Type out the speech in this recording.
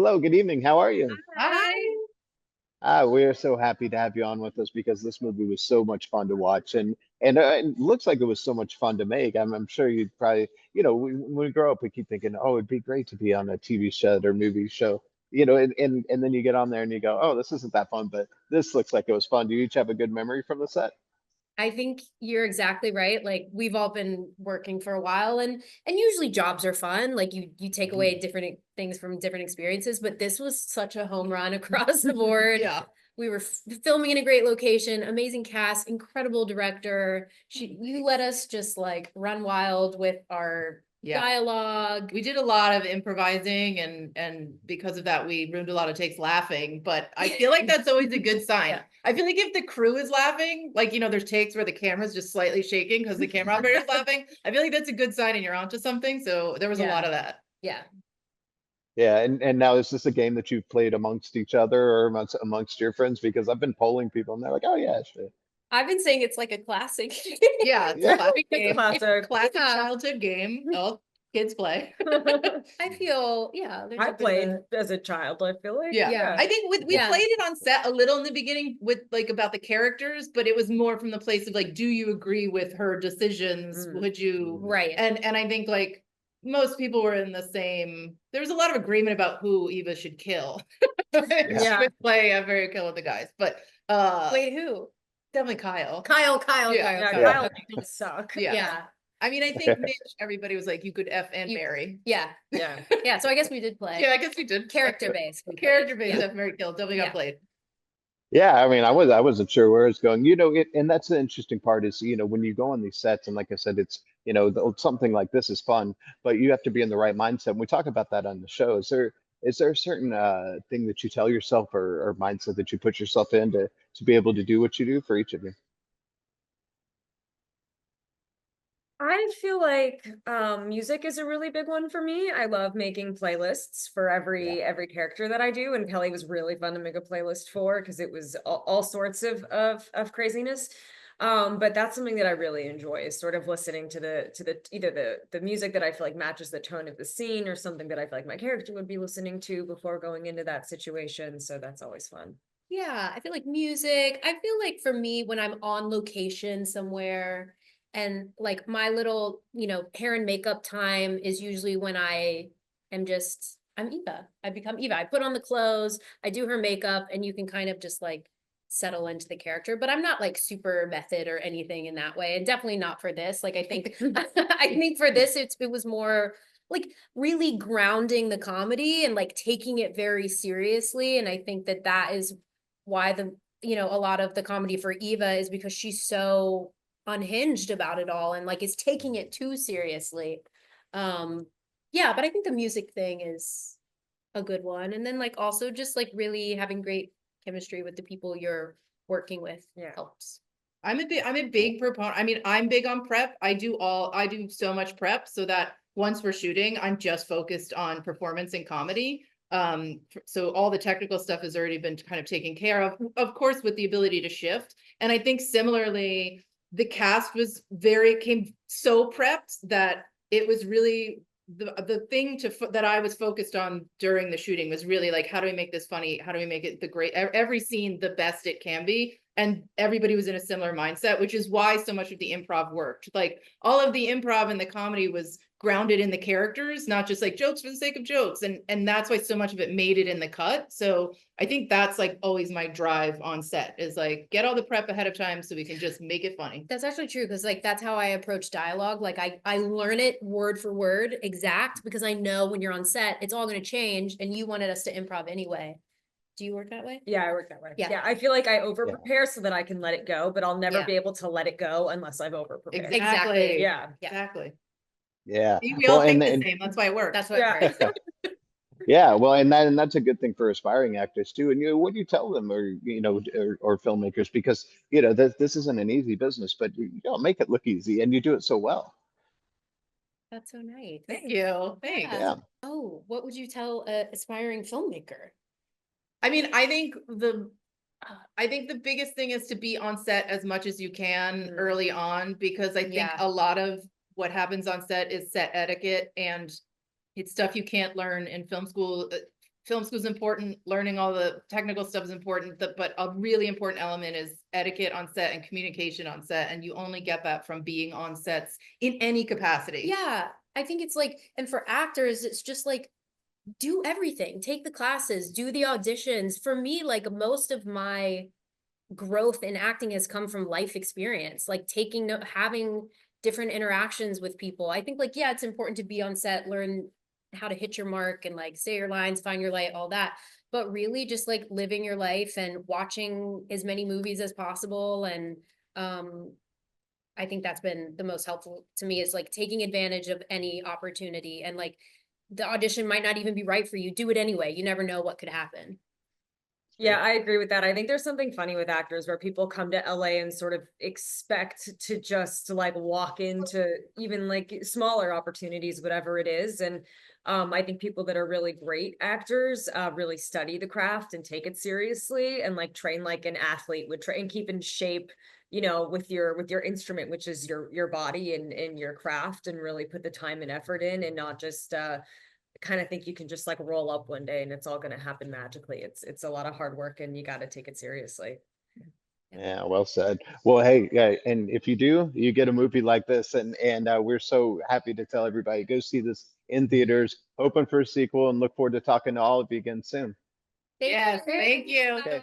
hello, good evening. How are you? Hi. We are so happy to have you on with us because this movie was so much fun to watch, and it looks like it was so much fun to make. I'm sure you'd probably, when we grow up, we keep thinking, oh, it'd be great to be on a TV show or movie show, and then you get on there and you go, oh, this isn't that fun, but this looks like it was fun. Do you each have a good memory from the set? I think you're exactly right. Like we've all been working for a while and usually jobs are fun. Like you take Mhm. away different things from different experiences, but this was such a home run across the board. Yeah. We were filming in a great location, amazing cast, incredible director. You let us just like run wild with our Yeah. dialogue. We did a lot of improvising and because of that we ruined a lot of takes laughing, but I feel like that's always a good sign. Yeah. I feel like if the crew is laughing, like there's takes where the camera's just slightly shaking because the camera operator is laughing. I feel like that's a good sign and you're onto something. So there was a lot of that. Yeah. Yeah, and now is this a game that you've played amongst each other or amongst your friends? Because I've been polling people and they're like, oh yeah, sure. I've been saying it's like a classic. Yeah, it's Yeah. a classic game. Classic. Classic Yeah. childhood game. All kids play. I feel, yeah, there's I a bit of played a- as a child, I feel like. Yeah. I think we Yeah. played it on set a little in the beginning with like about the characters, but it was more from the place of like, do you agree with her decisions? Mm. Would you? right. And I think like most people were in the same. There was a lot of agreement about who Eva should kill. She Yeah. would play a very kill with the guys, but Wait, who? definitely Kyle. Kyle, Yeah. Yeah, Kyle. Yeah. Kyle did suck. Yeah. Yeah. I mean, I think Mitch, everybody was like, you could F and You- marry. Yeah. Yeah. Yeah. So I guess we did play. Yeah, I guess we did. Character based. we played. Character based Yeah. F Mary Kill definitely got Yeah. played. Yeah, I mean, I wasn't sure where it's going. And that's the interesting part is, when you go on these sets, and like I said, it's, something like this is fun, but you have to be in the right mindset. And we talk about that on the show. Is there a certain thing that you tell yourself or mindset that you put yourself in to be able to do what you do for each of you? I feel like music is a really big one for me. I love making playlists for every character that I do, and Kelly was really fun to make a playlist for because it was all sorts of craziness. But that's something that I really enjoy is sort of listening to the either the music that I feel like matches the tone of the scene or something that I feel like my character would be listening to before going into that situation. So that's always fun. Yeah. I feel like music. I feel like for me, when I'm on location somewhere and like my little, hair and makeup time is usually when I'm Eva. I become Eva. I put on the clothes, I do her makeup, and you can kind of just like settle into the character. But I'm not like super method or anything in that way. And definitely not for this. Like I think I think for this it was more like really grounding the comedy and like taking it very seriously. And I think that is why a lot of the comedy for Eva is because she's so unhinged about it all and like is taking it too seriously. Yeah, but I think the music thing is a good one. And then like also just like really having great chemistry with the people you're working with helps. I'm a big proponent. I mean, I'm big on prep. I do so much prep so that once we're shooting, I'm just focused on performance and comedy. So all the technical stuff has already been kind of taken care of course, with the ability to shift. And I think similarly, the cast came so prepped that it was really the thing that I was focused on during the shooting was really like, how do we make this funny? How do we make it every scene the best it can be? And everybody was in a similar mindset, which is why so much of the improv worked. Like all of the improv and the comedy was grounded in the characters, not just like jokes for the sake of jokes. And that's why so much of it made it in the cut. So I think that's like always my drive on set is like get all the prep ahead of time so we can just make it funny. That's actually true because like that's how I approach dialogue. Like I learn it word for word exact because I know when you're on set, it's all going to change and you wanted us to improv anyway. Do you work that way? Yeah, I work that way. Yeah. I feel like I over prepare so that I can let it go, but I'll never Yeah. be able to let it go unless I've over prepared. Exactly. Yeah. Exactly. Yeah. See, we all Well, think and the same. That's why it works. That's what Yeah. yeah, well, and that's a good thing for aspiring actors too. And what do you tell them, or filmmakers, because this isn't an easy business, but you don't make it look easy, and you do it so well. That's so nice. Thank you. Thanks. Yeah. Oh, what would you tell a aspiring filmmaker? I mean, I think the biggest thing is to be on set as much as you can early on, because I think Yeah. a lot of what happens on set is set etiquette and it's stuff you can't learn in film school. film school is important, learning all the technical stuff is important, but a really important element is etiquette on set and communication on set. And you only get that from being on sets in any capacity. Yeah, I think it's like, and for actors, it's just like, do everything, take the classes, do the auditions. For me, like most of my growth in acting has come from life experience, like having different interactions with people. I think like, yeah, it's important to be on set, learn how to hit your mark and like say your lines, find your light, all that. But really just like living your life and watching as many movies as possible. And I think that's been the most helpful to me, is like taking advantage of any opportunity. And like the audition might not even be right for you, do it anyway. You never know what could happen. Yeah, I agree with that. I think there's something funny with actors where people come to LA and sort of expect to just like walk into even like smaller opportunities, whatever it is. And I think people that are really great actors really study the craft and take it seriously and like train like an athlete would train, keep in shape, you know, with your instrument, which is your body and your craft, and really put the time and effort in, and not just kind of think you can just like roll up one day and it's all going to happen magically. It's a lot of hard work and you got to take it seriously. Yeah, well said. Well, hey, yeah, and if you do, you get a movie like this, and we're so happy to tell everybody, go see this in theaters, hoping for a sequel, and look forward to talking to all of you again soon. Yes, thank you. Okay.